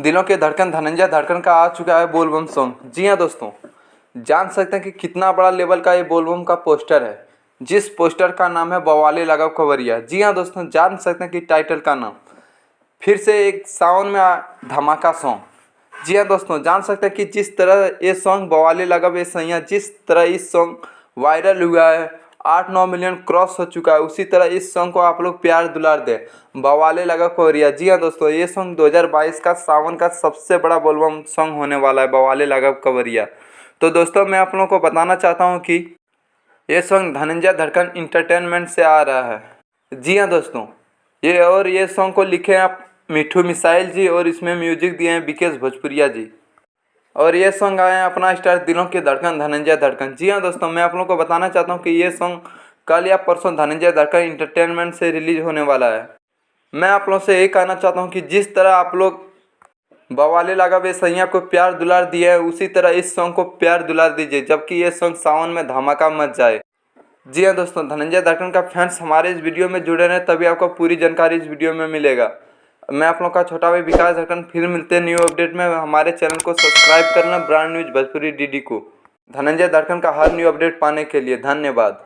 दिलों के धड़कन धनंजय धड़कन का आ चुका है बोलबम सॉन्ग। जी हाँ दोस्तों, जान सकते हैं कि कितना बड़ा लेवल का ये बोलबम का पोस्टर है, जिस पोस्टर का नाम है बवाले लगा खबरिया। जी हाँ दोस्तों, जान सकते हैं कि टाइटल का नाम फिर से एक सावन में धमाका सॉन्ग। जी हाँ दोस्तों, जान सकते हैं कि जिस तरह ये सॉन्ग बवाले लगा बे सैया, जिस तरह इस सॉन्ग वायरल हुआ है, 8-9 मिलियन क्रॉस हो चुका है, उसी तरह इस सॉन्ग को आप लोग प्यार दुलार दें, बवाले लगा कोरिया। जी हाँ दोस्तों, ये सॉन्ग 2022 का सावन का सबसे बड़ा बोलबम सॉन्ग होने वाला है, बवाले लगा कवरिया। तो दोस्तों, मैं आप लोगों को बताना चाहता हूँ कि ये सॉन्ग धनंजय धड़कन इंटरटेनमेंट से आ रहा है। जी हाँ दोस्तों, ये सॉन्ग को लिखे हैं आप मिठू मिसाइल जी, और इसमें म्यूजिक दिए हैं विकेश भोजपुरिया जी, और ये सॉन्ग आए हैं अपना स्टार दिलों की धड़कन धनंजय धड़कन। जी हाँ दोस्तों, मैं आप लोगों को बताना चाहता हूँ कि ये सॉन्ग कल या परसों धनंजय धड़कन इंटरटेनमेंट से रिलीज होने वाला है। मैं आप लोगों से ये कहना चाहता हूँ कि जिस तरह आप लोग बवाले लगा बे सैया को प्यार दुलार दिए है, उसी तरह इस सॉन्ग को प्यार दुलार दीजिए, जबकि ये सॉन्ग सावन में धमाका मच जाए। जी हाँ दोस्तों, धनंजय धड़कन का फैंस हमारे इस वीडियो में जुड़े रहें, तभी आपको पूरी जानकारी इस वीडियो में मिलेगा। मैं आप लोग का छोटा भाई विकास धड़कन, फिर मिलते हैं न्यू अपडेट में। हमारे चैनल को सब्सक्राइब करना, ब्रांड न्यूज भोजपुरी डीडी को, धनंजय धड़कन का हर न्यू अपडेट पाने के लिए। धन्यवाद।